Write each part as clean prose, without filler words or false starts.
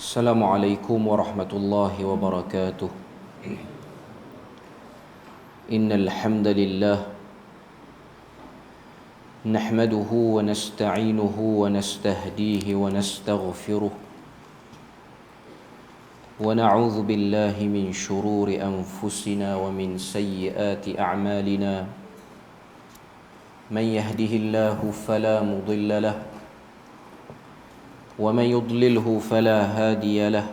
السلام عليكم ورحمة الله وبركاته. إن الحمد لله نحمده ونستعينه ونستهديه ونستغفره ونعوذ بالله من شرور أنفسنا ومن سيئات أعمالنا. من يهده الله فلا مضل له ومن يضلله فلا هادي له.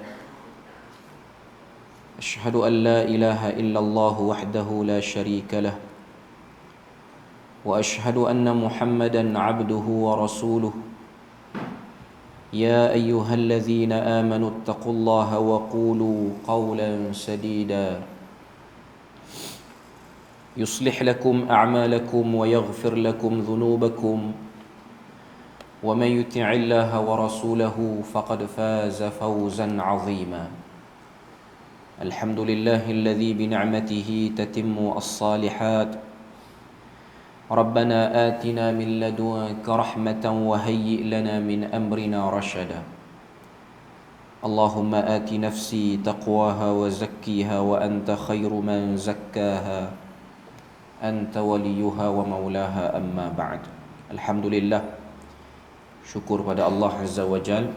أشهد أن لا إله إلا الله وحده لا شريك له وأشهد أن محمدا عبده ورسوله. يا أيها الذين آمنوا اتقوا الله وقولوا قولا سديدا يصلح لكم أعمالكم ويغفر لكم ذنوبكم ومن يطع الله ورسوله فقد فاز فوزا عظيما. الحمد لله الذي بنعمته تتم الصالحات. ربنا آتنا من لدنك رحمة وهيئ لنا من أمرنا رشدا. اللهم آت نفسي تقواها وزكيها وأنت خير من زكاها أنت وليها ومولاها. أما بعد. الحمد لله, syukur pada Allah Azza wa Jal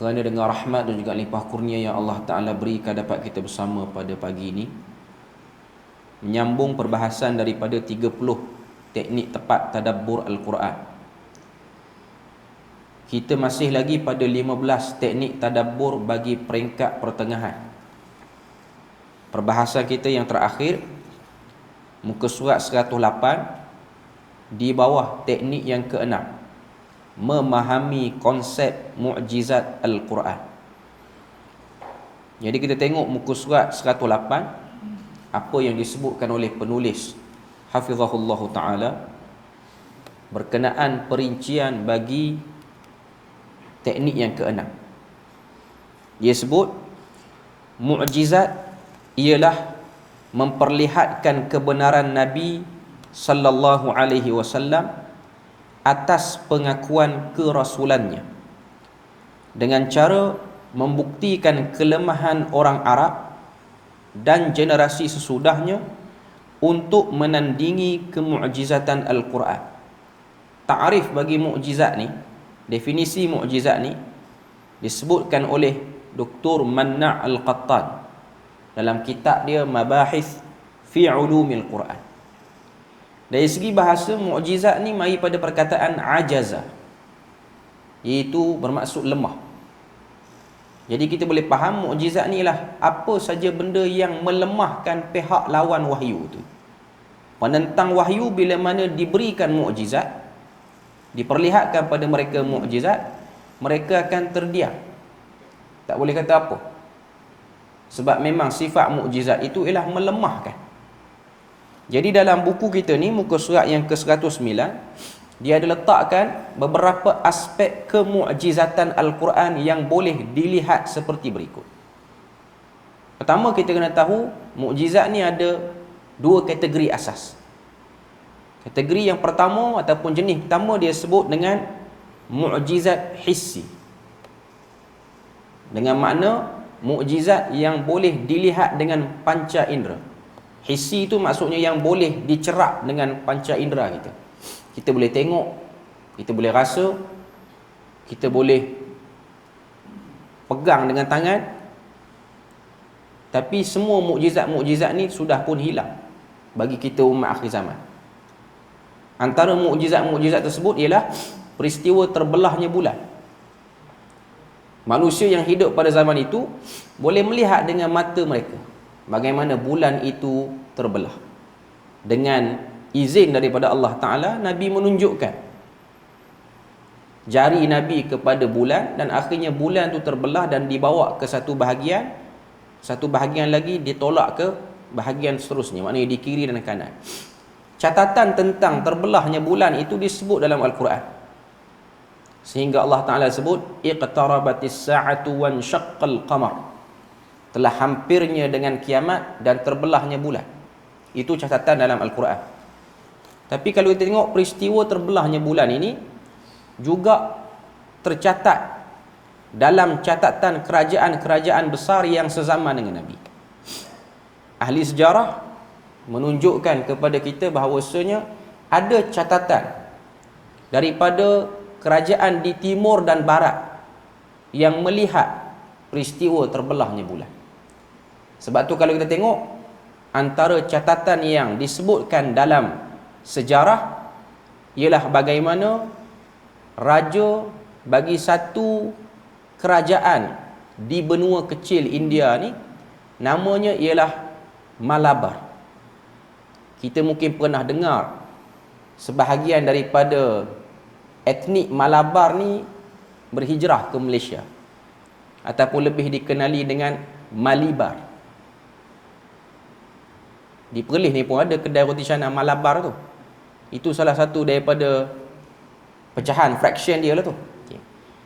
kerana dengan rahmat dan juga limpah kurnia yang Allah Ta'ala berikan dapat kita bersama pada pagi ini, menyambung perbahasan daripada 30 teknik tepat tadabbur Al-Quran. Kita masih lagi pada 15 teknik tadabbur bagi peringkat pertengahan. Perbahasan kita yang terakhir, muka surat 108, di bawah teknik yang ke-6, memahami konsep mukjizat Al-Quran. Jadi kita tengok muka surat 108, apa yang disebutkan oleh penulis hafizahullah ta'ala berkenaan perincian bagi teknik yang ke-6. Dia sebut mukjizat ialah memperlihatkan kebenaran Nabi sallallahu alaihi wasallam atas pengakuan kerasulannya dengan cara membuktikan kelemahan orang Arab dan generasi sesudahnya untuk menandingi kemukjizatan Al-Quran. Ta'rif bagi mukjizat ni, definisi mukjizat ni disebutkan oleh Dr. Manna' Al-Qattan dalam kitab dia Mabahith fi Ulumil Quran. Dari segi bahasa, mukjizat ni mari pada perkataan ajaza, iaitu bermaksud lemah. Jadi kita boleh faham mukjizat ni lah apa saja benda yang melemahkan pihak lawan wahyu tu. Penentang wahyu bila mana diberikan mukjizat, diperlihatkan pada mereka mukjizat, mereka akan terdiam, tak boleh kata apa. Sebab memang sifat mukjizat itu ialah melemahkan. Jadi dalam buku kita ni, muka surat yang ke-109, dia ada letakkan beberapa aspek kemukjizatan Al-Quran yang boleh dilihat seperti berikut. Pertama, kita kena tahu mukjizat ni ada dua kategori asas. Kategori yang pertama ataupun jenis pertama dia sebut dengan mukjizat hissi, dengan makna mukjizat yang boleh dilihat dengan panca indera. Hissi itu maksudnya yang boleh dicerap dengan panca indera kita. Kita boleh tengok, kita boleh rasa, kita boleh pegang dengan tangan. Tapi semua mukjizat-mukjizat ni sudah pun hilang bagi kita umat akhir zaman. Antara mukjizat-mukjizat tersebut ialah peristiwa terbelahnya bulan. Manusia yang hidup pada zaman itu boleh melihat dengan mata mereka bagaimana bulan itu terbelah. Dengan izin daripada Allah Ta'ala, Nabi menunjukkan jari Nabi kepada bulan dan akhirnya bulan itu terbelah dan dibawa ke satu bahagian lagi ditolak ke bahagian seterusnya, maknanya di kiri dan kanan. Catatan tentang terbelahnya bulan itu disebut dalam Al-Quran, sehingga Allah Ta'ala sebut iqtarabatis sa'atu wan syaqqal qamar, telah hampirnya dengan kiamat dan terbelahnya bulan. Itu catatan dalam Al-Quran. Tapi kalau kita tengok peristiwa terbelahnya bulan ini juga tercatat dalam catatan kerajaan-kerajaan besar yang sezaman dengan Nabi. Ahli sejarah menunjukkan kepada kita bahawasanya ada catatan daripada kerajaan di timur dan barat yang melihat peristiwa terbelahnya bulan. Sebab tu kalau kita tengok antara catatan yang disebutkan dalam sejarah ialah bagaimana raja bagi satu kerajaan di benua kecil India ni, namanya ialah Malabar. Kita mungkin pernah dengar sebahagian daripada etnik Malabar ni berhijrah ke Malaysia, ataupun lebih dikenali dengan Malibar. Di Perlis ni pun ada kedai roti canai Malabar tu. Itu salah satu daripada pecahan fraction dia lah tu. Okay.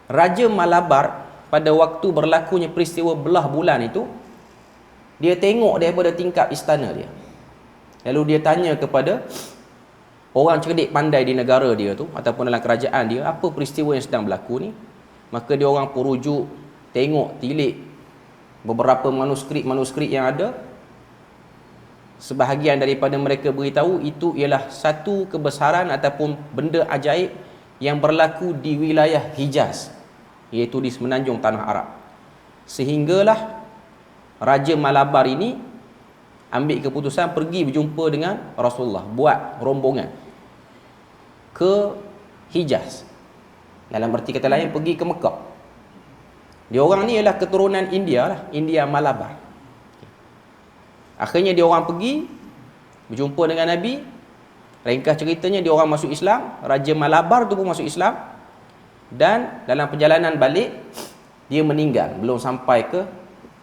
Raja Malabar pada waktu berlakunya peristiwa belah bulan itu, dia tengok daripada tingkap istana dia. Lalu dia tanya kepada orang cerdik pandai di negara dia tu, ataupun dalam kerajaan dia, apa peristiwa yang sedang berlaku ni. Maka dia orang pun rujuk, tengok, tilik beberapa manuskrip yang ada. Sebahagian daripada mereka beritahu itu ialah satu kebesaran ataupun benda ajaib yang berlaku di wilayah Hijaz, iaitu di semenanjung tanah Arab. Sehinggalah Raja Malabar ini ambil keputusan pergi berjumpa dengan Rasulullah, buat rombongan ke Hijaz. Dalam arti kata lain, pergi ke Mekah. Dia orang ni ialah keturunan India lah, India Malabar. Akhirnya dia orang pergi berjumpa dengan Nabi. Ringkas ceritanya, dia orang masuk Islam. Raja Malabar tu pun masuk Islam. Dan dalam perjalanan balik, dia meninggal, belum sampai ke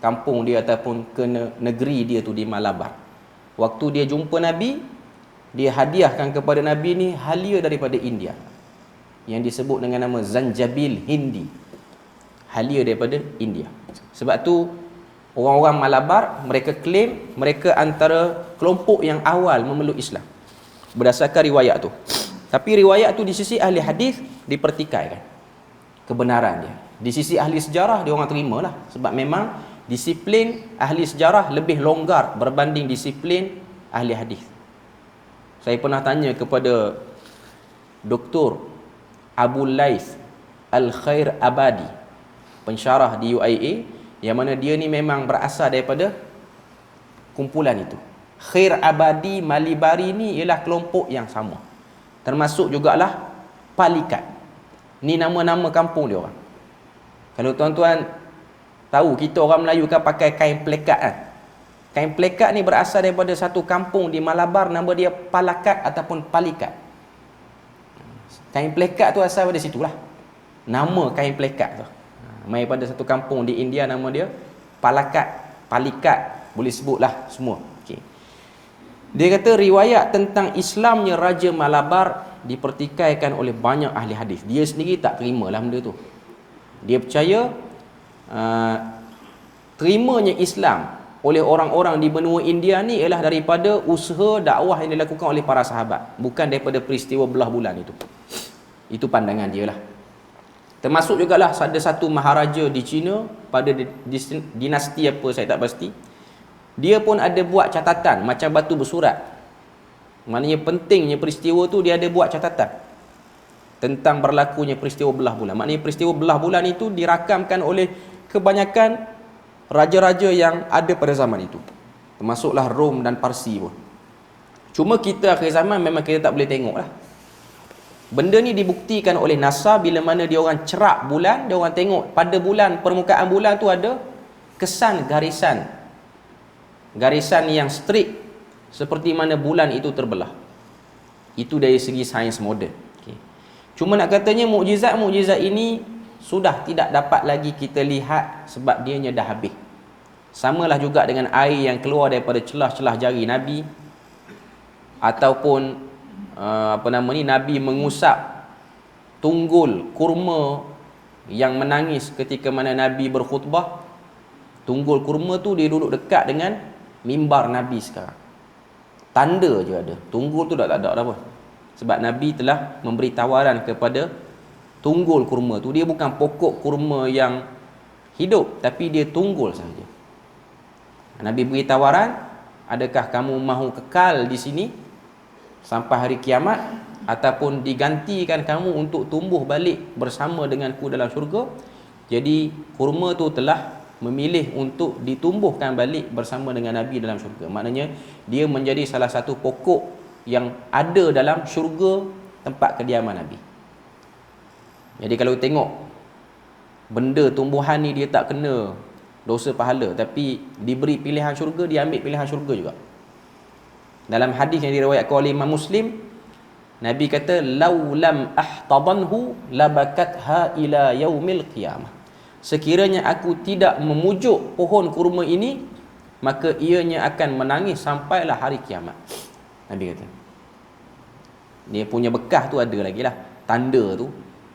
kampung dia ataupun ke negeri dia tu di Malabar. Waktu dia jumpa Nabi, dia hadiahkan kepada Nabi ni halia daripada India yang disebut dengan nama Zanjabil Hindi. Halia daripada India. Sebab tu orang-orang Malabar, mereka claim mereka antara kelompok yang awal memeluk Islam berdasarkan riwayat tu. Tapi riwayat tu di sisi ahli hadis dipertikaikan kebenaran dia. Di sisi ahli sejarah dia orang terimalah, sebab memang disiplin ahli sejarah lebih longgar berbanding disiplin ahli hadis. Saya pernah tanya kepada Dr. Abu Laith Al-Khair Abadi, pensyarah di UIA, yang mana dia ni memang berasal daripada kumpulan itu. Khair Abadi Malibari ni ialah kelompok yang sama. Termasuk jugalah Palikat. Ni nama-nama kampung dia orang. Kalau tuan-tuan tahu, kita orang Melayu kan pakai kain plekat kan. Kain plekat ni berasal daripada satu kampung di Malabar, nama dia Palakat ataupun Palikat. Kain plekat tu asal dari situlah. Nama kain plekat tu. Mai pada satu kampung di India, nama dia Palakat, Palikat, boleh sebutlah semua. Okey. Dia kata riwayat tentang Islamnya Raja Malabar dipertikaikan oleh banyak ahli hadis. Dia sendiri tak terimalah benda tu. Dia percaya terimanya Islam oleh orang-orang di benua India ni ialah daripada usaha dakwah yang dilakukan oleh para sahabat, bukan daripada peristiwa belah bulan itu. Itu pandangan dia lah. Termasuk jugalah ada satu maharaja di China pada dinasti apa saya tak pasti. Dia pun ada buat catatan macam batu bersurat. Maknanya pentingnya peristiwa tu, dia ada buat catatan tentang berlakunya peristiwa belah bulan. Maknanya peristiwa belah bulan itu dirakamkan oleh kebanyakan raja-raja yang ada pada zaman itu, termasuklah Rom dan Parsi pun. Cuma kita akhir zaman memang kita tak boleh tengok lah. Benda ni dibuktikan oleh NASA bila mana dia orang cerak bulan, dia orang tengok pada bulan, permukaan bulan tu ada kesan garisan yang strict seperti mana bulan itu terbelah. Itu dari segi sains moden. Okay. Cuma nak katanya mukjizat ini sudah tidak dapat lagi kita lihat sebab dianya dah habis. Samalah juga dengan air yang keluar daripada celah-celah jari Nabi, ataupun Nabi mengusap tunggul kurma yang menangis ketika mana Nabi berkhutbah. Tunggul kurma tu dia duduk dekat dengan mimbar Nabi sekarang. Tanda je ada. Tunggul tu tak ada apa. Sebab Nabi telah memberi tawaran kepada tunggul kurma tu. Dia bukan pokok kurma yang hidup, tapi dia tunggul saja. Nabi beri tawaran, adakah kamu mahu kekal di sini sampai hari kiamat, ataupun digantikan kamu untuk tumbuh balik bersama denganku dalam syurga? Jadi kurma tu telah memilih untuk ditumbuhkan balik bersama dengan Nabi dalam syurga. Maknanya dia menjadi salah satu pokok yang ada dalam syurga, tempat kediaman Nabi. Jadi kalau tengok benda tumbuhan ni dia tak kena dosa pahala, tapi diberi pilihan syurga, dia ambil pilihan syurga juga. Dalam hadis yang diriwayatkan oleh Imam Muslim, Nabi kata, "Lau lam ahtadanhu labakatha ila yaumil qiyamah." Sekiranya aku tidak memujuk pohon kurma ini, maka ianya akan menangis sampailah hari kiamat. Nabi kata. Dia punya bekas tu ada lagi lah, tanda tu.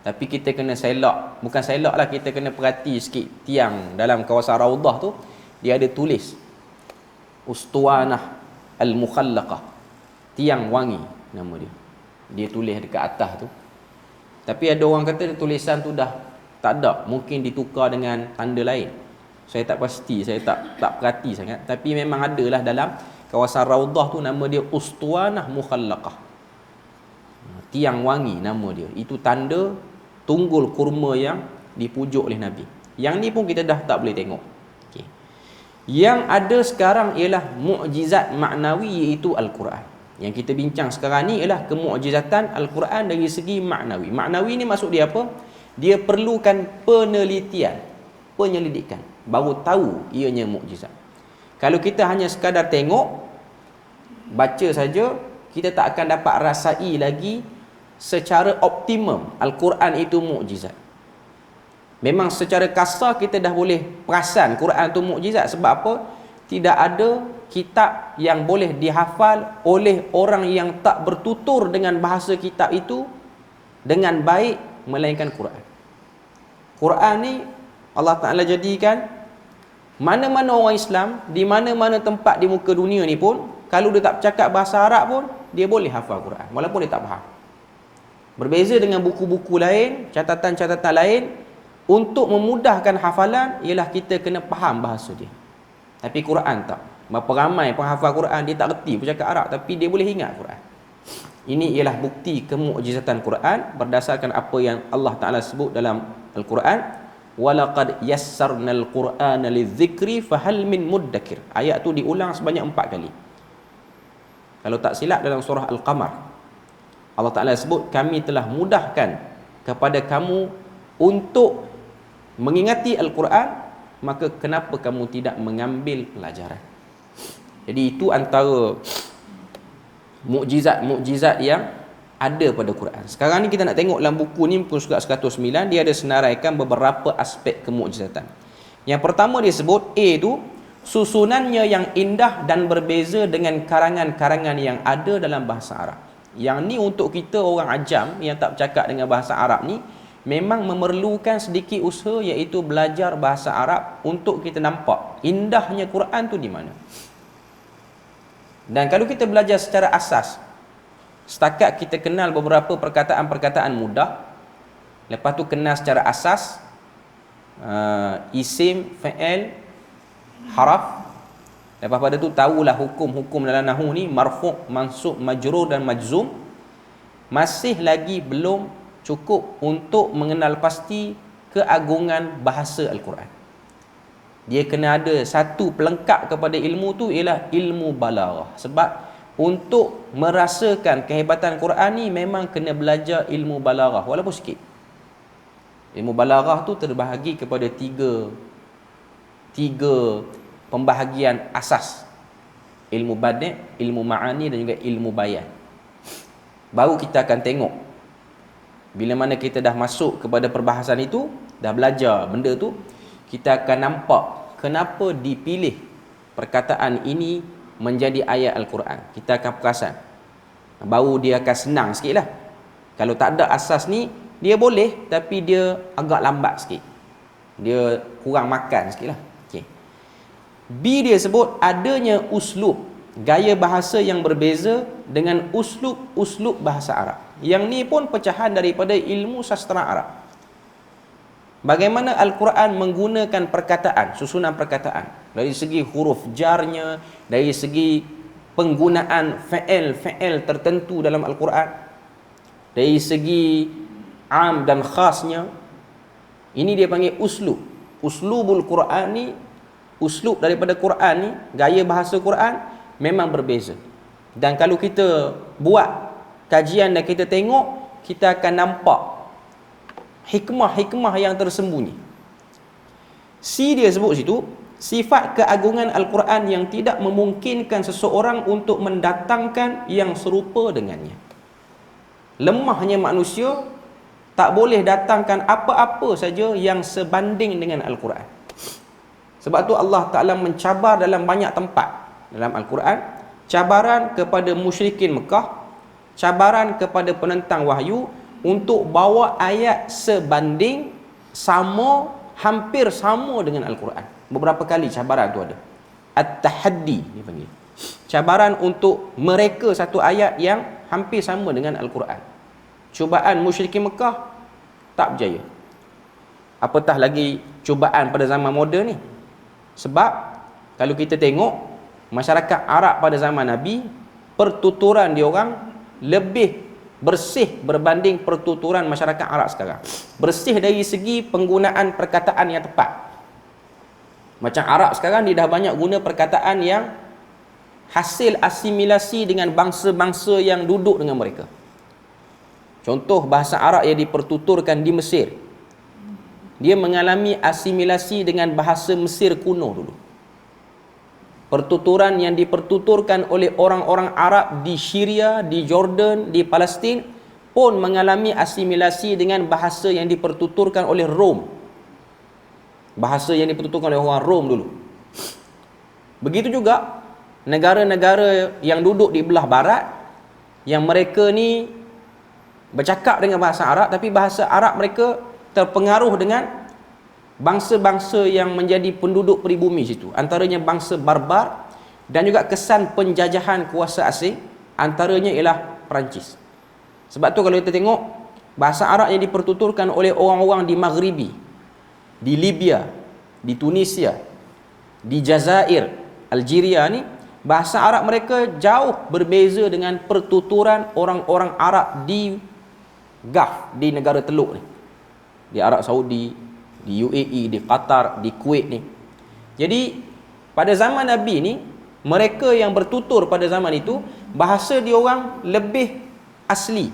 Tapi kita kena selak, bukan selak lah, kita kena perhati sikit tiang dalam kawasan Raudah tu, dia ada tulis Ustuanah Al-Mukhallaqah, tiang wangi nama dia. Dia tulis dekat atas tu. Tapi ada orang kata tulisan tu dah tak ada, mungkin ditukar dengan tanda lain. Saya tak pasti, saya tak perhati sangat. Tapi memang adalah dalam kawasan Raudah tu, nama dia Ustuanah Mukhallaqah, tiang wangi nama dia. Itu tanda tunggul kurma yang dipujuk oleh Nabi. Yang ni pun kita dah tak boleh tengok. Okay. Yang ada sekarang ialah mukjizat maknawi, iaitu Al-Quran. Yang kita bincang sekarang ni ialah kemukjizatan Al-Quran dari segi maknawi. Maknawi ni maksud dia apa? Dia perlukan penelitian, penyelidikan, baru tahu ianya mukjizat. Kalau kita hanya sekadar tengok, baca saja, kita tak akan dapat rasai lagi secara optimum Al-Quran itu mukjizat. Memang secara kasar kita dah boleh perasan Quran itu mukjizat. Sebab apa? Tidak ada kitab yang boleh dihafal oleh orang yang tak bertutur dengan bahasa kitab itu dengan baik melainkan Quran. Quran ni Allah Ta'ala jadikan mana-mana orang Islam di mana-mana tempat di muka dunia ni pun, kalau dia tak bercakap bahasa Arab pun, dia boleh hafal Quran walaupun dia tak faham. Berbeza dengan buku-buku lain, catatan-catatan lain, untuk memudahkan hafalan ialah kita kena faham bahasa dia. Tapi Quran tak. Berapa ramai penghafal Quran dia tak reti bercakap Arab, tapi dia boleh ingat Quran. Ini ialah bukti kemukjizatan Quran berdasarkan apa yang Allah Ta'ala sebut dalam Al-Quran. Walaqad yassarnal Qur'ana lidzikri fahal min muddakir. Ayat tu diulang sebanyak 4 kali. Kalau tak silap dalam surah Al-Qamar, Allah Ta'ala sebut, kami telah mudahkan kepada kamu untuk mengingati Al-Quran, maka kenapa kamu tidak mengambil pelajaran? Jadi itu antara mukjizat-mukjizat yang ada pada Quran. Sekarang ni kita nak tengok dalam buku ni, muka surat 109, dia ada senaraikan beberapa aspek kemukjizatan. Yang pertama dia sebut, A tu susunannya yang indah dan berbeza dengan karangan-karangan yang ada dalam bahasa Arab. Yang ni untuk kita orang ajam yang tak bercakap dengan bahasa Arab ni, memang memerlukan sedikit usaha, iaitu belajar bahasa Arab untuk kita nampak indahnya Quran tu di mana. Dan kalau kita belajar secara asas, setakat kita kenal beberapa perkataan-perkataan mudah, lepas tu kenal secara asas isim, fa'il, haraf, lepas pada tu tahulah hukum-hukum dalam nahwu ni, marfu', mansub, majrur dan majzum, masih lagi belum cukup untuk mengenal pasti keagungan bahasa Al-Quran. Dia kena ada satu pelengkap kepada ilmu tu, ialah ilmu balaghah. Sebab untuk merasakan kehebatan Quran ni memang kena belajar ilmu balaghah walaupun sikit. Ilmu balaghah tu terbahagi kepada tiga pembahagian asas. Ilmu badi', ilmu ma'ani dan juga ilmu bayan. Baru kita akan tengok, bila mana kita dah masuk kepada perbahasan itu, dah belajar benda tu, kita akan nampak kenapa dipilih perkataan ini menjadi ayat Al-Quran. Kita akan perasan. Baru dia akan senang sikit lah. Kalau tak ada asas ni, dia boleh, tapi dia agak lambat sikit. Dia kurang makan sikit lah. Okay. B dia sebut adanya uslub, gaya bahasa yang berbeza dengan uslub bahasa Arab. Yang ni pun pecahan daripada ilmu sastra Arab. bagaimana Al-Quran menggunakan perkataan, susunan perkataan, dari segi huruf jarnya, dari segi penggunaan fi'il tertentu dalam Al-Quran, dari segi am dan khasnya. Ini dia panggil uslubul Quran ni, uslub daripada Quran ni, gaya bahasa Quran memang berbeza. Dan kalau kita buat kajian dan kita tengok, kita akan nampak hikmah-hikmah yang tersembunyi. Dia sebut situ, sifat keagungan Al-Quran yang tidak memungkinkan seseorang untuk mendatangkan yang serupa dengannya. Lemahnya manusia tak boleh datangkan apa-apa saja yang sebanding dengan Al-Quran. Sebab tu Allah Ta'ala mencabar dalam banyak tempat dalam Al-Quran. Cabaran kepada musyrikin Mekah, cabaran kepada penentang wahyu untuk bawa ayat sebanding, sama, hampir sama dengan Al-Quran. Beberapa kali cabaran tu ada. At-tahaddi dia panggil. Cabaran untuk mereka satu ayat yang hampir sama dengan Al-Quran. Cubaan musyrikin Mekah tak berjaya. Apatah lagi cubaan pada zaman moden ni. Sebab kalau kita tengok masyarakat Arab pada zaman Nabi, pertuturan dia orang lebih bersih berbanding pertuturan masyarakat Arab sekarang. Bersih dari segi penggunaan perkataan yang tepat. Macam Arab sekarang dia dah banyak guna perkataan yang hasil asimilasi dengan bangsa-bangsa yang duduk dengan mereka. Contoh bahasa Arab yang dipertuturkan di Mesir, dia mengalami asimilasi dengan bahasa Mesir kuno dulu. Pertuturan yang dipertuturkan oleh orang-orang Arab di Syria, di Jordan, di Palestin pun mengalami asimilasi dengan bahasa yang dipertuturkan oleh Rom. Bahasa yang dipertuturkan oleh orang Rom dulu. Begitu juga negara-negara yang duduk di belah barat, yang mereka ni bercakap dengan bahasa Arab, tapi bahasa Arab mereka terpengaruh dengan bangsa-bangsa yang menjadi penduduk peribumi situ, antaranya bangsa Barbar, dan juga kesan penjajahan kuasa asing, antaranya ialah Perancis. Sebab tu kalau kita tengok bahasa Arab yang dipertuturkan oleh orang-orang di Maghribi, di Libya, di Tunisia, di Jazair, Algeria ni, bahasa Arab mereka jauh berbeza dengan pertuturan orang-orang Arab di Gulf, di negara Teluk ni, di Arab Saudi, di UAE, di Qatar, di Kuwait ni. Jadi pada zaman Nabi ni, mereka yang bertutur pada zaman itu, bahasa dia orang lebih asli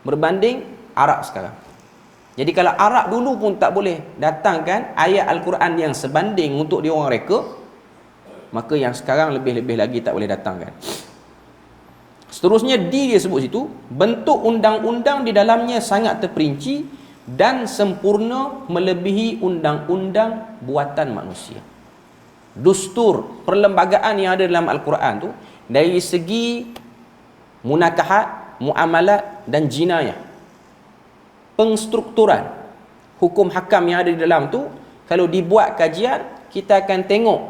berbanding Arab sekarang. Jadi kalau Arab dulu pun tak boleh datangkan ayat Al-Quran yang sebanding untuk dia orang reka, maka yang sekarang lebih-lebih lagi tak boleh datangkan. Seterusnya dia sebut situ, bentuk undang-undang di dalamnya sangat terperinci dan sempurna melebihi undang-undang buatan manusia. Dustur, perlembagaan yang ada dalam Al-Quran tu, dari segi munakahat, muamalat dan jinayah, pengstrukturan hukum hakam yang ada di dalam tu, kalau dibuat kajian, kita akan tengok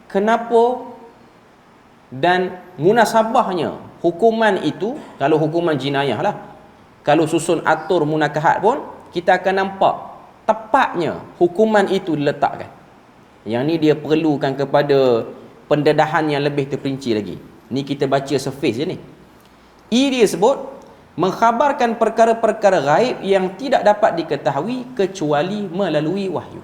kenapa dan munasabahnya hukuman itu. Kalau hukuman jinayah lah, kalau susun atur munakahat pun, kita akan nampak tepatnya hukuman itu diletakkan. Yang ni dia perlukan kepada pendedahan yang lebih terperinci lagi. Ni kita baca surface je ni. Dia sebut mengkhabarkan perkara-perkara gaib yang tidak dapat diketahui kecuali melalui wahyu.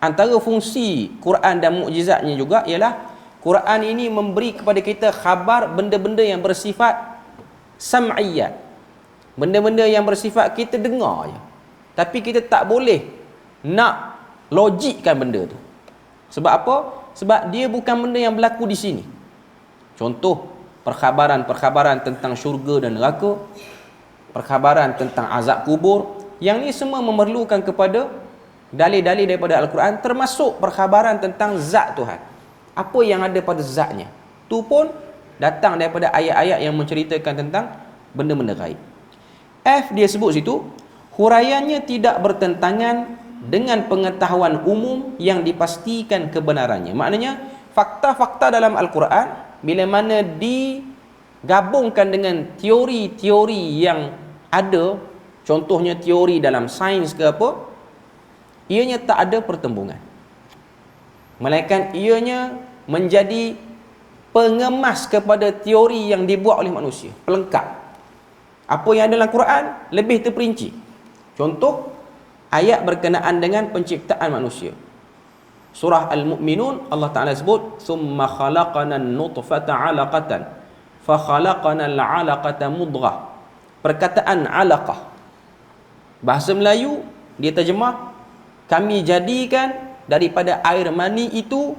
Antara fungsi Quran dan mukjizatnya juga ialah Quran ini memberi kepada kita khabar benda-benda yang bersifat sam'iyat, benda-benda yang bersifat kita dengar je, tapi kita tak boleh nak logikkan benda tu. Sebab apa? Sebab dia bukan benda yang berlaku di sini. Contoh, perkhabaran-perkhabaran tentang syurga dan neraka, perkhabaran tentang azab kubur, yang ni semua memerlukan kepada dalil-dalil daripada Al-Quran, termasuk perkhabaran tentang zat Tuhan. Apa yang ada pada zatnya, tu pun datang daripada ayat-ayat yang menceritakan tentang benda-benda gaib. Dia sebut situ, huraiannya tidak bertentangan dengan pengetahuan umum yang dipastikan kebenarannya. Maknanya fakta-fakta dalam Al-Quran bila mana digabungkan dengan teori-teori yang ada, contohnya teori dalam sains ke apa, ianya tak ada pertembungan, melainkan ianya menjadi pengemas kepada teori yang dibuat oleh manusia, pelengkap. Apa yang ada dalam Quran lebih terperinci. Contoh, ayat berkenaan dengan penciptaan manusia. Surah Al-Mu'minun, Allah Ta'ala sebut, "Thumma khalaqana an-nutfata 'alaqatan, fa khalaqana al-'alaqata mudghah." Perkataan 'alaqah, bahasa Melayu dia terjemah, kami jadikan daripada air mani itu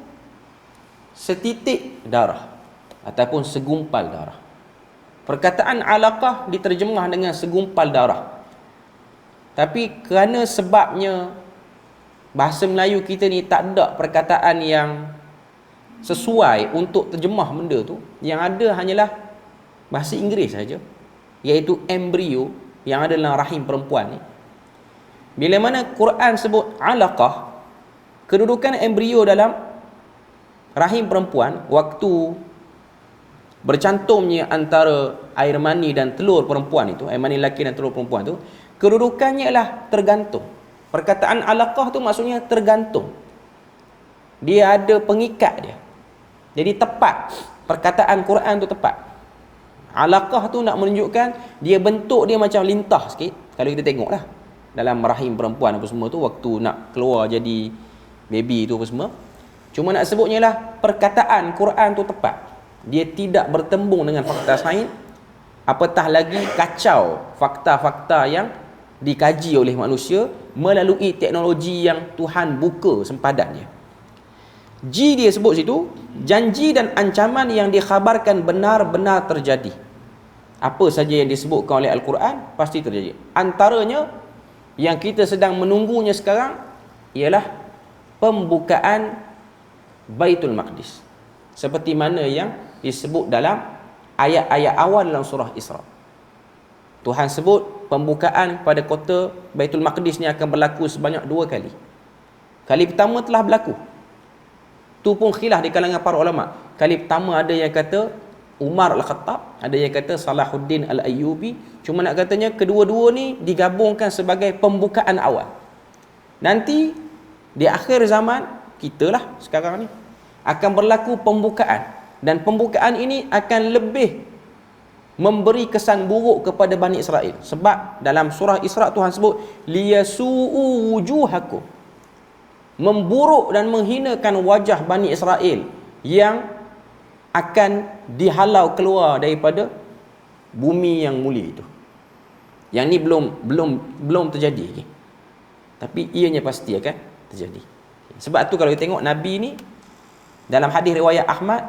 setitik darah ataupun segumpal darah. Perkataan 'alaqah diterjemah dengan segumpal darah. Tapi kerana sebabnya bahasa Melayu kita ni tak ada perkataan yang sesuai untuk terjemah benda tu, yang ada hanyalah bahasa Inggeris saja, iaitu embrio yang ada dalam rahim perempuan ni. Bila mana Quran sebut 'alaqah, kedudukan embrio dalam rahim perempuan waktu bercantumnya antara air mani dan telur perempuan itu, air mani lelaki dan telur perempuan itu, kedudukannya ialah tergantung. Perkataan 'alaqah tu maksudnya tergantung. Dia ada pengikat dia. Jadi tepat. Perkataan Quran tu tepat. 'Alaqah tu nak menunjukkan dia bentuk dia macam lintah sikit. Kalau kita tengok lah dalam rahim perempuan apa semua tu, waktu nak keluar jadi baby tu apa semua. Cuma nak sebutnya lah perkataan Quran tu tepat. Dia tidak bertembung dengan fakta sains, apatah lagi kacau fakta-fakta yang dikaji oleh manusia melalui teknologi yang Tuhan buka sempadannya. G dia sebut situ, janji dan ancaman yang dikhabarkan benar-benar terjadi. Apa saja yang disebutkan oleh Al-Quran pasti terjadi. Antaranya yang kita sedang menunggunya sekarang ialah pembukaan Baitul Maqdis, seperti mana yang disebut dalam ayat-ayat awal dalam surah Isra. Tuhan sebut pembukaan pada kota Baitul Maqdis ni akan berlaku sebanyak 2 kali. Kali pertama telah berlaku. Tu pun khilaf di kalangan para ulama. Kali pertama ada yang kata Umar Al-Khattab, ada yang kata Salahuddin Al-Ayyubi. Cuma nak katanya kedua-dua ni digabungkan sebagai pembukaan awal. Nanti di akhir zaman kita lah sekarang ni akan berlaku pembukaan, dan pembukaan ini akan lebih memberi kesan buruk kepada Bani Israel. Sebab dalam surah Isra Tuhan sebut liyasu'u wujuhakum, memburuk dan menghinakan wajah Bani Israel yang akan dihalau keluar daripada bumi yang mulia itu. Yang ni belum terjadi lagi, tapi ianya pasti akan terjadi. Sebab tu kalau kita tengok Nabi ni dalam hadis riwayat Ahmad,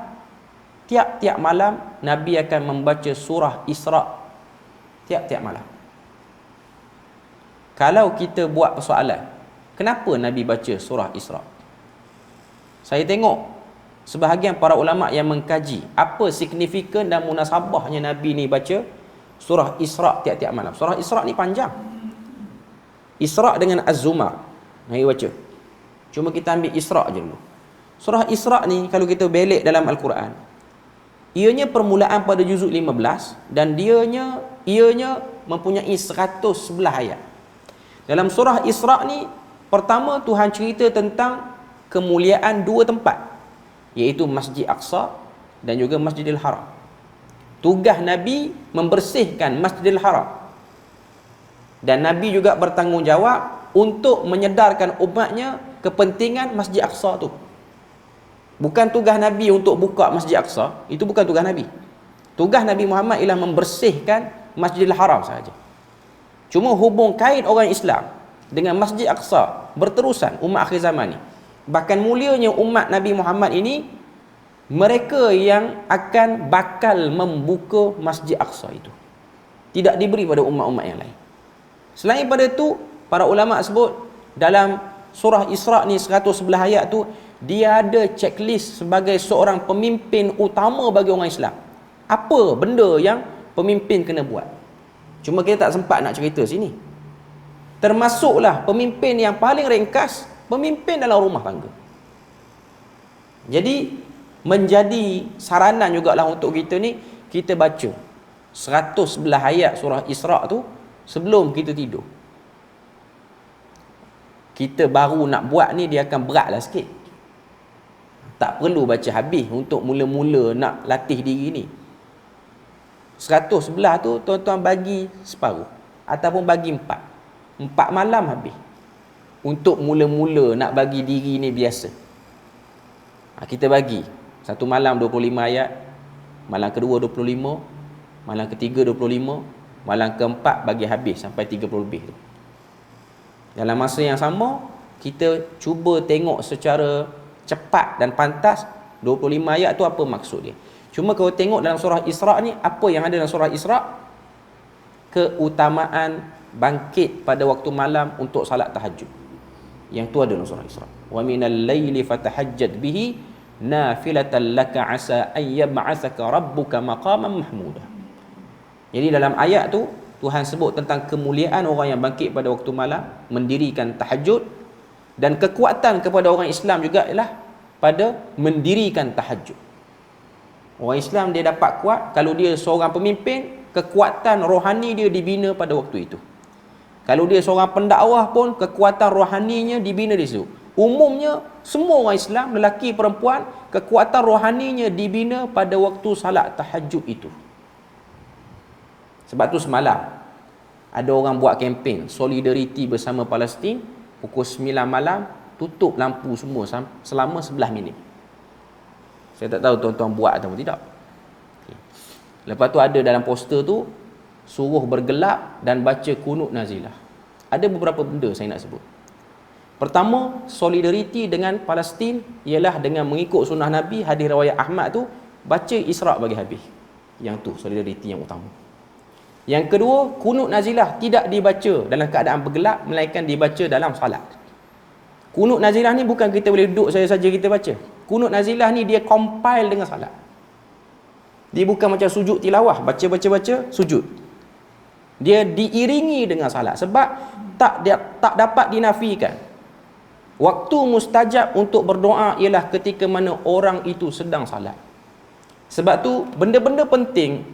tiap-tiap malam Nabi akan membaca surah Isra tiap-tiap malam. Kalau kita buat persoalan, kenapa Nabi baca surah Isra? Saya tengok sebahagian para ulama yang mengkaji apa signifikan dan munasabahnya Nabi ni baca surah Isra tiap-tiap malam. Surah Isra ni panjang. Isra dengan Az-Zumar Nabi baca. Cuma kita ambil Isra je dulu. Surah Isra ni kalau kita belik dalam Al-Quran, ianya permulaan pada juzuk 15 dan ianya mempunyai 111 ayat. Dalam surah Isra ni, pertama Tuhan cerita tentang kemuliaan 2 tempat, iaitu Masjid Aqsa dan juga Masjidil Haram. Tugas Nabi membersihkan Masjidil Haram, dan Nabi juga bertanggungjawab untuk menyedarkan umatnya kepentingan Masjid Aqsa tu. Bukan tugas Nabi untuk buka Masjid Aqsa, itu bukan tugas Nabi. Tugas Nabi Muhammad ialah membersihkan Masjidil Haram sahaja. Cuma hubung kait orang Islam dengan Masjid Aqsa berterusan umat akhir zaman ni. Bahkan mulianya umat Nabi Muhammad ini, mereka yang akan bakal membuka Masjid Aqsa itu tidak diberi pada umat-umat yang lain. Selain pada itu, para ulama sebut dalam surah Isra ni 111 ayat tu, dia ada checklist sebagai seorang pemimpin utama bagi orang Islam. Apa benda yang pemimpin kena buat? Cuma kita tak sempat nak cerita sini. Termasuklah pemimpin yang paling ringkas, pemimpin dalam rumah tangga. Jadi menjadi saranan jugalah untuk kita ni, kita baca 111 ayat surah Isra tu sebelum kita tidur. kita baru nak buat ni, dia akan beratlah sikit. Tak perlu baca habis untuk mula-mula nak latih diri ni. 100 sebelah tu tuan-tuan bagi separuh ataupun bagi 4 malam habis untuk mula-mula nak bagi diri ni biasa. Kita bagi satu malam 25 ayat, malam kedua 25, malam ketiga 25, malam keempat bagi habis sampai 30 lebih tu. Dalam masa yang sama, kita cuba tengok secara cepat dan pantas 25 ayat tu apa maksud dia. Cuma kalau tengok dalam surah Isra' ni, apa yang ada dalam surah Isra'? Keutamaan bangkit pada waktu malam untuk salat tahajud. Yang tu ada dalam surah Isra'. Wa minal laili fatahajjad bihi nafilatan laka asa an yab'atsaka rabbuka maqaman mahmuda. Jadi dalam ayat tu Tuhan sebut tentang kemuliaan orang yang bangkit pada waktu malam, mendirikan tahajud, dan kekuatan kepada orang Islam juga ialah pada mendirikan tahajud. Orang Islam dia dapat kuat kalau dia seorang pemimpin, kekuatan rohani dia dibina pada waktu itu. Kalau dia seorang pendakwah pun, kekuatan rohaninya dibina di situ. Umumnya semua orang Islam, lelaki perempuan, kekuatan rohaninya dibina pada waktu salat tahajud itu. Sebab tu semalam ada orang buat kempen solidariti bersama Palestin. Pukul 9 malam tutup lampu semua selama 11 minit. Saya tak tahu tuan-tuan buat atau tidak. Okay. Lepas tu ada dalam poster tu suruh bergelap dan baca kunut nazilah. Ada beberapa benda saya nak sebut. Pertama, solidariti dengan Palestin ialah dengan mengikut sunnah Nabi, hadis riwayat Ahmad tu, baca Isra' bagi habis. Yang tu solidariti yang utama. Yang kedua, kunut nazilah tidak dibaca dalam keadaan bergelap, melainkan dibaca dalam salat. Kunut nazilah ni bukan kita boleh duduk saja kita baca. Kunut nazilah ni dia compile dengan salat. Dia bukan macam sujud tilawah, baca sujud. Dia diiringi dengan salat sebab tak dapat dinafikan. Waktu mustajab untuk berdoa ialah ketika mana orang itu sedang salat. Sebab tu benda-benda penting,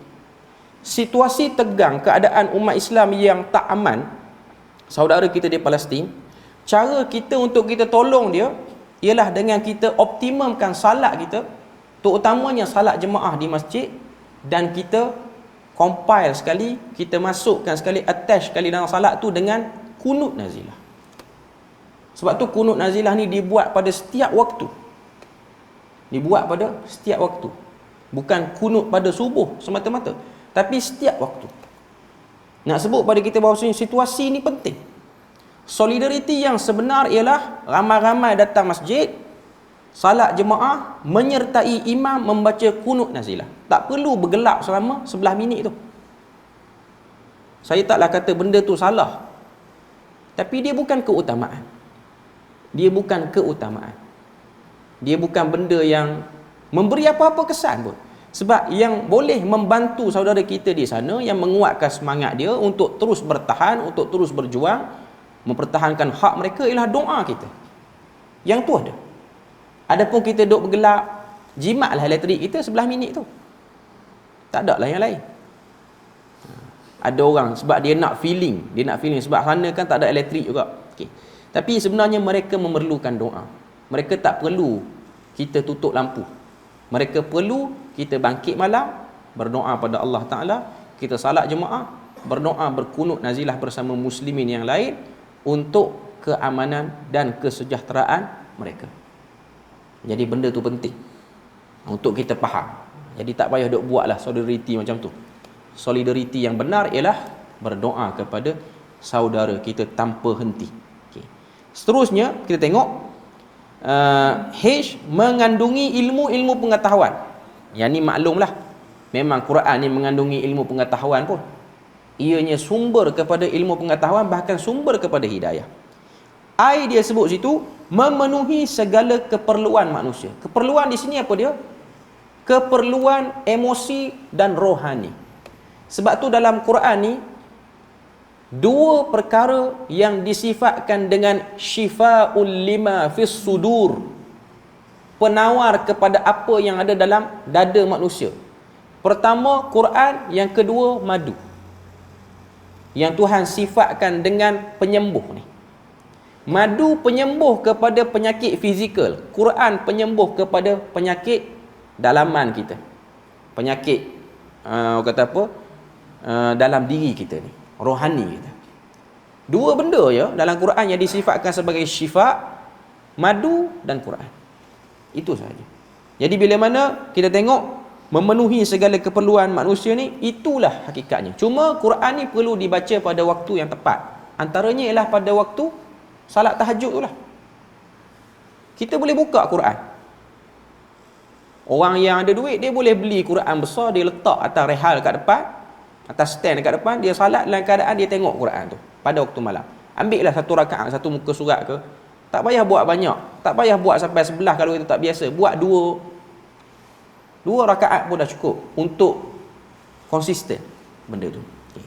situasi tegang, keadaan umat Islam yang tak aman, saudara kita di Palestin, cara kita untuk kita tolong dia ialah dengan kita optimumkan salat kita, terutamanya salat jemaah di masjid, dan kita compile sekali, kita masukkan sekali, attach sekali dalam salat tu dengan kunut nazilah. Sebab tu kunut nazilah ni dibuat pada setiap waktu. Dibuat pada setiap waktu. Bukan kunut pada subuh semata-mata, tapi setiap waktu. Nak sebut pada kita bahawa situasi ini penting. Solidariti yang sebenar ialah ramai-ramai datang masjid, salat jemaah, menyertai imam membaca kunut nazilah. Tak perlu bergelap selama 11 minit tu. Saya taklah kata benda tu salah, tapi dia bukan keutamaan. Dia bukan keutamaan. Dia bukan benda yang memberi apa-apa kesan pun. Sebab yang boleh membantu saudara kita di sana, yang menguatkan semangat dia untuk terus bertahan, untuk terus berjuang, mempertahankan hak mereka ialah doa kita. Yang tu ada. Adapun kita duduk bergelap, jimatlah elektrik kita 11 minit tu. Tak ada lah yang lain. Ada orang sebab dia nak feeling, sebab sana kan tak ada elektrik juga. Okay. Tapi sebenarnya mereka memerlukan doa. Mereka tak perlu kita tutup lampu. Mereka perlu kita bangkit malam, berdoa pada Allah Ta'ala, kita salat jemaah, berdoa berkunut nazilah bersama muslimin yang lain untuk keamanan dan kesejahteraan mereka. Jadi benda tu penting untuk kita faham. Jadi tak payah duk buatlah solidariti macam tu. Solidariti yang benar ialah berdoa kepada saudara kita tanpa henti. Okay. Seterusnya kita tengok H mengandungi ilmu-ilmu pengetahuan. Yang ni maklumlah, memang Quran ni mengandungi ilmu pengetahuan pun. Ianya sumber kepada ilmu pengetahuan, bahkan sumber kepada hidayah. I dia sebut situ memenuhi segala keperluan manusia. Keperluan di sini apa dia? Keperluan emosi dan rohani. Sebab tu dalam Quran ni dua perkara yang disifatkan dengan syifa'ul lima fis sudur, penawar kepada apa yang ada dalam dada manusia. Pertama Quran, yang kedua madu. Yang Tuhan sifatkan dengan penyembuh ni. Madu penyembuh kepada penyakit fizikal, Quran penyembuh kepada penyakit dalaman kita, penyakit kata apa, dalam diri kita ni, rohani kita. Dua benda ya dalam Quran yang disifatkan sebagai syifa, madu dan Quran. Itu sahaja. Jadi bila mana kita tengok memenuhi segala keperluan manusia ni, itulah hakikatnya. Cuma Quran ni perlu dibaca pada waktu yang tepat. Antaranya ialah pada waktu salat tahajud tu lah. Kita boleh buka Quran. Orang yang ada duit, dia boleh beli Quran besar, dia letak atas rehal kat depan, atas stand dekat depan, dia salat dalam keadaan dia tengok Quran tu pada waktu malam. Ambil lah satu rakaat, satu muka surat ke. Tak payah buat banyak, tak payah buat sampai 11 kalau itu tak biasa. Buat dua rakaat pun dah cukup untuk konsisten benda tu. Okay.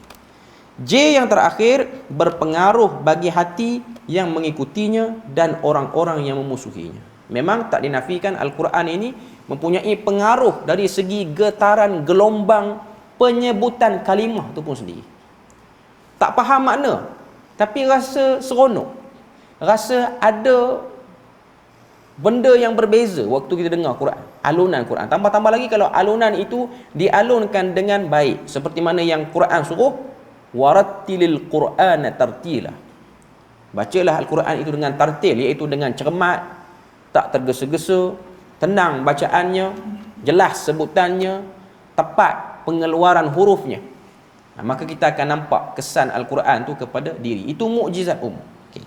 J yang terakhir, berpengaruh bagi hati yang mengikutinya dan orang-orang yang memusuhinya. Memang tak dinafikan Al-Quran ini mempunyai pengaruh dari segi getaran gelombang penyebutan kalimah tu pun sendiri. Tak faham makna, tapi rasa seronok, rasa ada benda yang berbeza waktu kita dengar Quran, alunan Quran. Tambah-tambah lagi kalau alunan itu dialunkan dengan baik, seperti mana yang Quran suruh, warattilil Qur'ana tartila. Bacalah Al-Quran itu dengan tartil, iaitu dengan cermat, tak tergesa-gesa, tenang bacaannya, jelas sebutannya, tepat pengeluaran hurufnya. Maka kita akan nampak kesan Al-Quran tu kepada diri. Itu mukjizat Okay.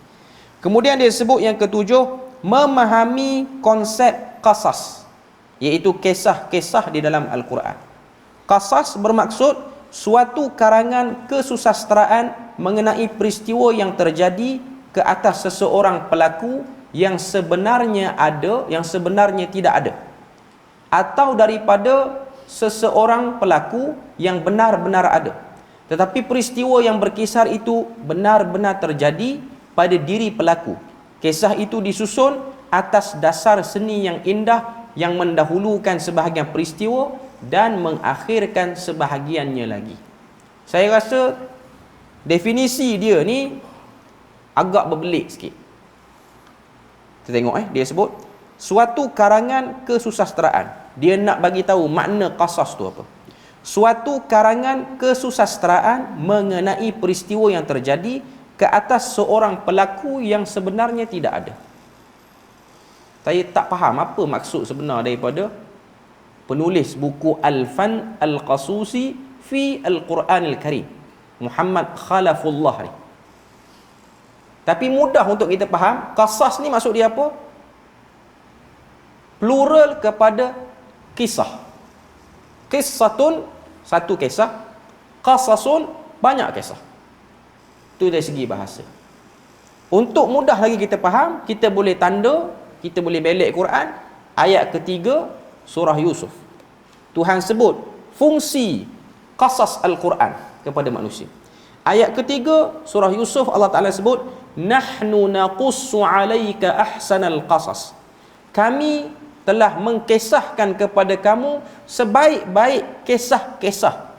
Kemudian dia sebut yang ketujuh, memahami konsep qasas, iaitu kisah-kisah di dalam Al-Quran. Qasas bermaksud suatu karangan kesusasteraan mengenai peristiwa yang terjadi ke atas seseorang pelaku yang sebenarnya ada, yang sebenarnya tidak ada, atau daripada seseorang pelaku yang benar-benar ada, tetapi peristiwa yang berkisar itu benar-benar terjadi pada diri pelaku. Kisah itu disusun atas dasar seni yang indah yang mendahulukan sebahagian peristiwa dan mengakhirkan sebahagiannya lagi. Saya rasa definisi dia ni agak berbelit sikit. Kita tengok dia sebut suatu karangan kesusasteraan. Dia nak bagi tahu makna qasas tu apa. Suatu karangan kesusasteraan mengenai peristiwa yang terjadi ke atas seorang pelaku yang sebenarnya tidak ada. Saya tak faham apa maksud sebenar daripada penulis buku Al-Fan Al-Qasusi fi Al-Quran Al-Karim, Muhammad Khalafullah ni. Tapi mudah untuk kita faham, qasas ni maksud dia apa? Plural kepada kisah. Qissatun, satu kisah. Qasasun, banyak kisah. Itu dari segi bahasa. Untuk mudah lagi kita faham, kita boleh tanda, kita boleh belik Quran, ayat ketiga surah Yusuf. Tuhan sebut fungsi qasas Al-Quran kepada manusia. Ayat ketiga surah Yusuf, Allah Ta'ala sebut, nahnu naqussu alaika ahsanal qasas. Kami telah mengkisahkan kepada kamu sebaik-baik kisah-kisah.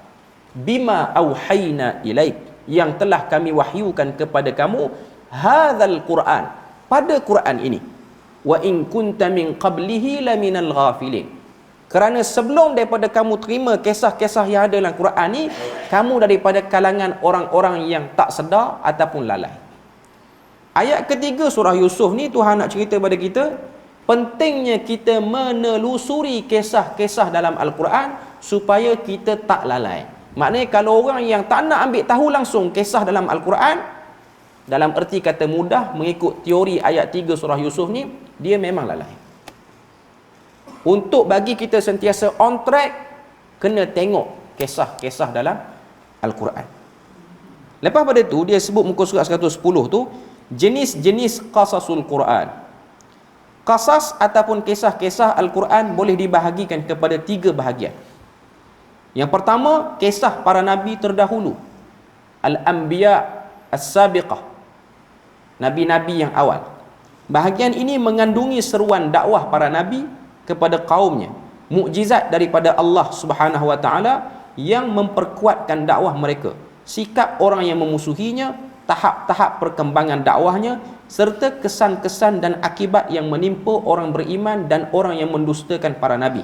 Bima auhayna ilaik, yang telah kami wahyukan kepada kamu, hadzal Quran, pada Quran ini. Wa in kunta min qablihi laminal ghafilin. Kerana sebelum daripada kamu terima kisah-kisah yang ada dalam Quran ni, kamu daripada kalangan orang-orang yang tak sedar ataupun lalai. Ayat ketiga surah Yusuf ni Tuhan nak cerita pada kita pentingnya kita menelusuri kisah-kisah dalam Al-Quran supaya kita tak lalai. Maknanya kalau orang yang tak nak ambil tahu langsung kisah dalam Al-Quran, dalam erti kata mudah, mengikut teori ayat 3 surah Yusuf ni, dia memang lalai. Untuk bagi kita sentiasa on track, kena tengok kisah-kisah dalam Al-Quran. Lepas pada tu, dia sebut muka surat 110 tu, jenis-jenis qasasul Quran. Qasas ataupun kisah-kisah Al-Quran boleh dibahagikan kepada 3 bahagian. Yang pertama, kisah para nabi terdahulu, Al-Anbiya As-Sabiqah, nabi-nabi yang awal. Bahagian ini mengandungi seruan dakwah para nabi kepada kaumnya, mukjizat daripada Allah Subhanahu wa taala yang memperkuatkan dakwah mereka, sikap orang yang memusuhinya tahap-tahap perkembangan dakwahnya serta kesan-kesan dan akibat yang menimpa orang beriman dan orang yang mendustakan para nabi.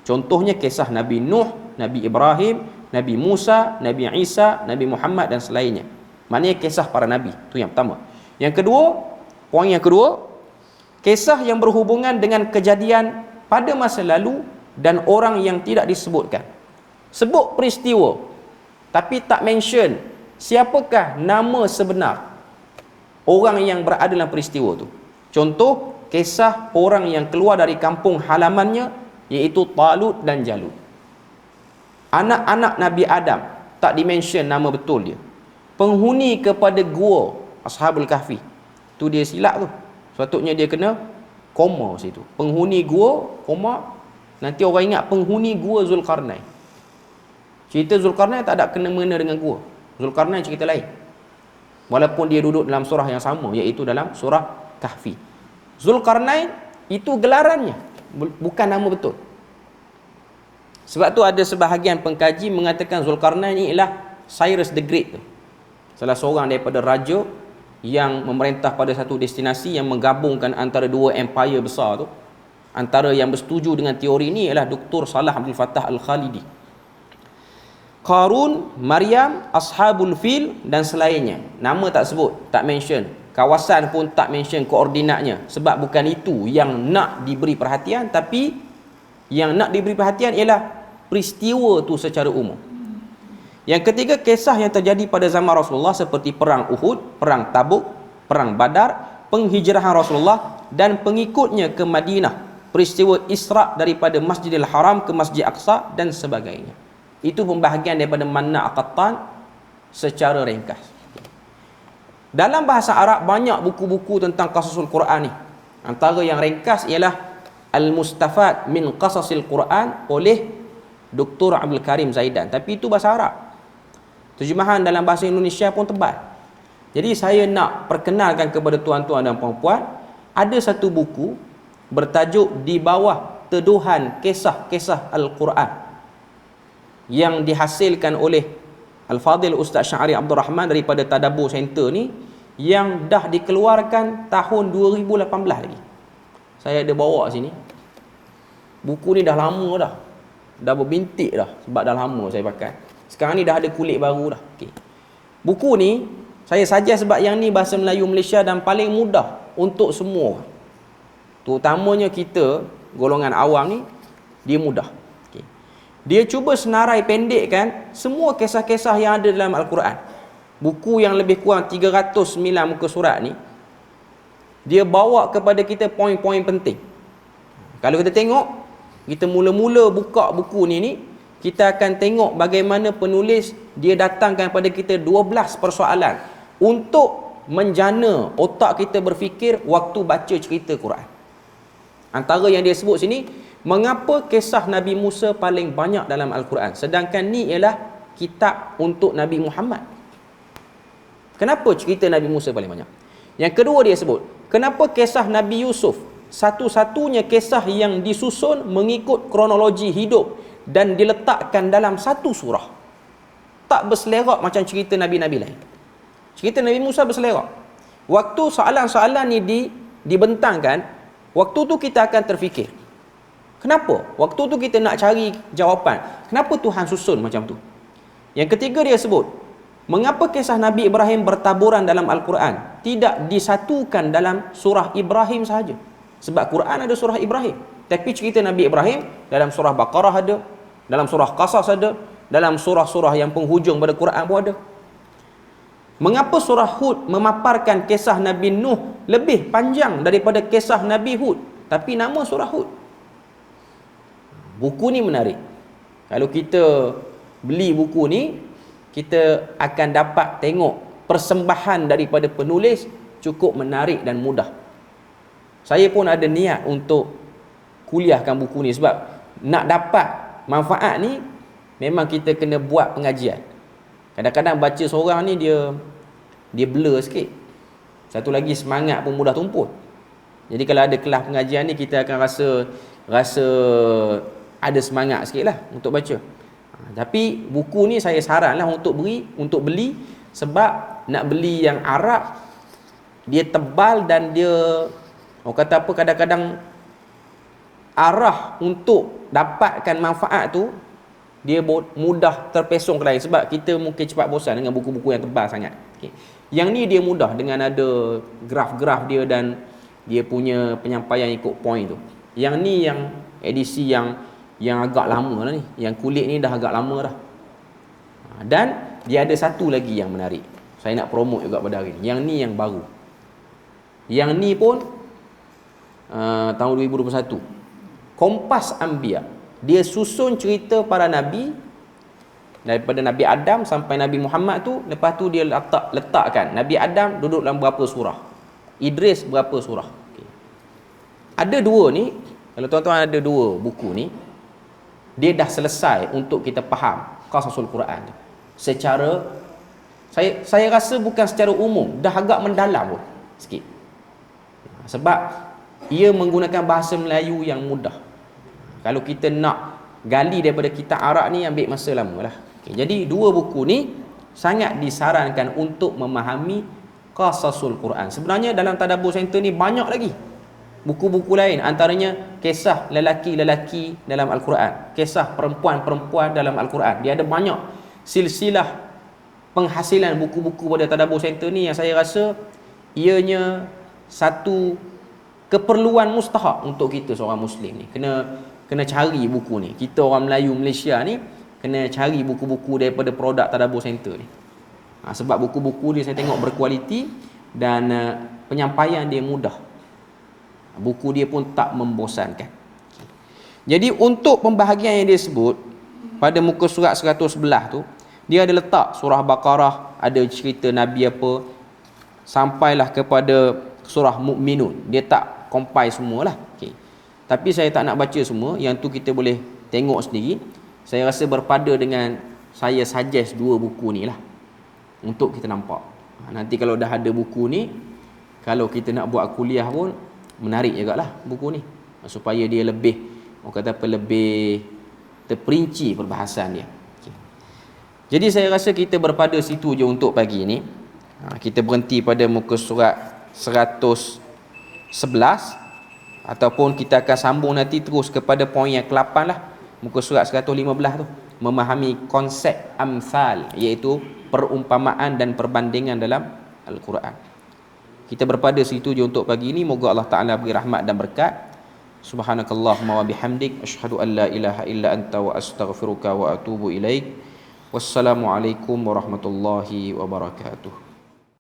Contohnya kisah Nabi Nuh, Nabi Ibrahim, Nabi Musa, Nabi Isa, Nabi Muhammad dan selainnya. Maknanya kisah para nabi. Itu yang pertama. Yang kedua, poin yang kedua, kisah yang berhubungan dengan kejadian pada masa lalu dan orang yang tidak disebutkan. Sebut peristiwa tapi tak mention siapakah nama sebenar orang yang berada dalam peristiwa tu. Contoh, kisah orang yang keluar dari kampung halamannya, iaitu Talut dan Jalut. Anak-anak Nabi Adam tak dimention nama betul dia. Penghuni kepada gua Ashabul Kahfi, tu dia silap tu. Sepatutnya dia kena koma situ. Penghuni gua, koma. Nanti orang ingat penghuni gua Zulkarnain. Cerita Zulkarnain tak ada kena-mena dengan gua. Zulkarnain cerita lain. Walaupun dia duduk dalam surah yang sama, iaitu dalam surah Kahfi. Zulkarnain itu gelarannya, bukan nama betul. Sebab tu ada sebahagian pengkaji mengatakan Zulkarnain ni ialah Cyrus the Great tu. Salah seorang daripada raja yang memerintah pada satu destinasi yang menggabungkan antara dua empire besar tu. Antara yang bersetuju dengan teori ni ialah Dr. Salah Abdul Fattah Al-Khalidi. Qarun, Maryam, Ashabul Fil dan selainnya. Nama tak sebut, tak mention. Kawasan pun tak mention koordinatnya. Sebab bukan itu yang nak diberi perhatian, tapi yang nak diberi perhatian ialah peristiwa tu secara umum. Yang ketiga, kisah yang terjadi pada zaman Rasulullah seperti perang Uhud, perang Tabuk, perang Badar, penghijrahan Rasulullah dan pengikutnya ke Madinah, peristiwa Isra' daripada Masjidil Haram ke Masjid Aqsa dan sebagainya. Itu pembahagian daripada Manna' Qattan secara ringkas. Dalam bahasa Arab banyak buku-buku tentang qasasul Quran ni. Antara yang ringkas ialah Al-Mustafad min Qasasil Quran oleh Dr. Abdul Karim Zaidan. Tapi itu bahasa Arab. Terjemahan dalam bahasa Indonesia pun tebal. Jadi saya nak perkenalkan kepada tuan-tuan dan puan-puan, ada satu buku bertajuk Di Bawah Teduhan Kisah-Kisah Al-Quran yang dihasilkan oleh Al-Fadhil Ustaz Syahri Abdul Rahman daripada Tadabbur Center ni, yang dah dikeluarkan tahun 2018 lagi. Saya ada bawa sini. Buku ni dah lama dah. Dah berbintik dah sebab dah lama saya pakai. Sekarang ni dah ada kulit baru dah. Okay. Buku ni saya saja sebab yang ni bahasa Melayu Malaysia dan paling mudah untuk semua. Terutamanya kita golongan awam ni, dia mudah. Dia cuba senarai pendekkan semua kisah-kisah yang ada dalam Al-Quran. Buku yang lebih kurang 309 muka surat ni, dia bawa kepada kita poin-poin penting. Kalau kita tengok, kita mula-mula buka buku ni, kita akan tengok bagaimana penulis dia datangkan kepada kita 12 persoalan untuk menjana otak kita berfikir waktu baca cerita Quran. Antara yang dia sebut sini, mengapa kisah Nabi Musa paling banyak dalam Al-Quran, sedangkan ni ialah kitab untuk Nabi Muhammad. Kenapa cerita Nabi Musa paling banyak? Yang kedua dia sebut, kenapa kisah Nabi Yusuf satu-satunya kisah yang disusun mengikut kronologi hidup dan diletakkan dalam satu surah, tak berselerak macam cerita Nabi-Nabi lain. Cerita Nabi Musa berselerak. Waktu soalan-soalan ni dibentangkan, waktu tu kita akan terfikir, kenapa? Waktu tu kita nak cari jawapan. Kenapa Tuhan susun macam tu? Yang ketiga dia sebut, mengapa kisah Nabi Ibrahim bertaburan dalam Al-Quran tidak disatukan dalam surah Ibrahim sahaja? Sebab Quran ada surah Ibrahim, tapi cerita Nabi Ibrahim dalam surah Baqarah ada, dalam surah Qasas ada, dalam surah-surah yang penghujung pada Quran pun ada. Mengapa surah Hud memaparkan kisah Nabi Nuh lebih panjang daripada kisah Nabi Hud, tapi nama surah Hud? Buku ni menarik. Kalau kita beli buku ni, kita akan dapat tengok persembahan daripada penulis cukup menarik dan mudah. Saya pun ada niat untuk kuliahkan buku ni sebab nak dapat manfaat ni memang kita kena buat pengajian. Kadang-kadang baca seorang ni dia blur sikit. Satu lagi semangat pun mudah tumpul. Jadi kalau ada kelas pengajian ni, kita akan rasa ada semangat sikit lah untuk baca. Tapi buku ni saya saranlah untuk beli, Sebab nak beli yang Arab, dia tebal dan dia, orang kata apa, kadang-kadang arah untuk dapatkan manfaat tu dia mudah terpesong ke lain. Sebab kita mungkin cepat bosan dengan buku-buku yang tebal sangat. Okay. Yang ni dia mudah dengan ada graf-graf dia dan dia punya penyampaian ikut point tu. Yang ni yang edisi yang agak lama lah ni. Yang kulit ni dah agak lama dah. Dan dia ada satu lagi yang menarik. Saya nak promote juga pada hari ni. Yang ni yang baru. Yang ni pun tahun 2021. Kompas Anbiya. Dia susun cerita para nabi daripada Nabi Adam sampai Nabi Muhammad tu. Lepas tu dia letakkan Nabi Adam duduk dalam berapa surah, Idris berapa surah. Okay. Ada dua ni. Kalau tuan-tuan ada dua buku ni, dia dah selesai untuk kita faham Qasasul Quran secara, saya rasa bukan secara umum, dah agak mendalam pun sikit. Sebab ia menggunakan bahasa Melayu yang mudah. Kalau kita nak gali daripada kitab Arab ni, ambil masa lama lah. Okay, jadi dua buku ni sangat disarankan untuk memahami Qasasul Quran. Sebenarnya dalam Tadabbur Center ni banyak lagi buku-buku lain, antaranya kisah lelaki-lelaki dalam Al-Quran, kisah perempuan-perempuan dalam Al-Quran. Dia ada banyak silsilah penghasilan buku-buku pada Tadabbur Center ni yang saya rasa ianya satu keperluan mustahak untuk kita seorang Muslim ni. Kena cari buku ni. Kita orang Melayu Malaysia ni kena cari buku-buku daripada produk Tadabbur Center ni. Sebab buku-buku dia saya tengok berkualiti dan penyampaian dia mudah. Buku dia pun tak membosankan. Jadi untuk pembahagian yang dia sebut pada muka surat 111 tu, dia ada letak surah Baqarah, ada cerita Nabi apa, sampailah kepada surah Mu'minun. Dia tak compile semualah. Okay. Tapi saya tak nak baca semua. Yang tu kita boleh tengok sendiri. Saya rasa berpada dengan saya suggest dua buku ni lah untuk kita nampak. Nanti kalau dah ada buku ni, kalau kita nak buat kuliah pun menarik jugalah buku ni, supaya dia lebih, orang kata apa, lebih terperinci perbahasan dia. Okay. Jadi saya rasa kita berpada situ je untuk pagi ni. Kita berhenti pada muka surat 111, ataupun kita akan sambung nanti terus kepada poin yang ke-8 lah, muka surat 115 tu, memahami konsep amsal, iaitu perumpamaan dan perbandingan dalam Al-Quran. Kita berpada situ je untuk pagi ini. Moga Allah Ta'ala beri rahmat dan berkat. Subhanakallahumma wa bihamdik, asyhadu an la ilaha illa anta wa astaghfiruka wa atubu ilaik. Wassalamualaikum warahmatullahi wabarakatuh.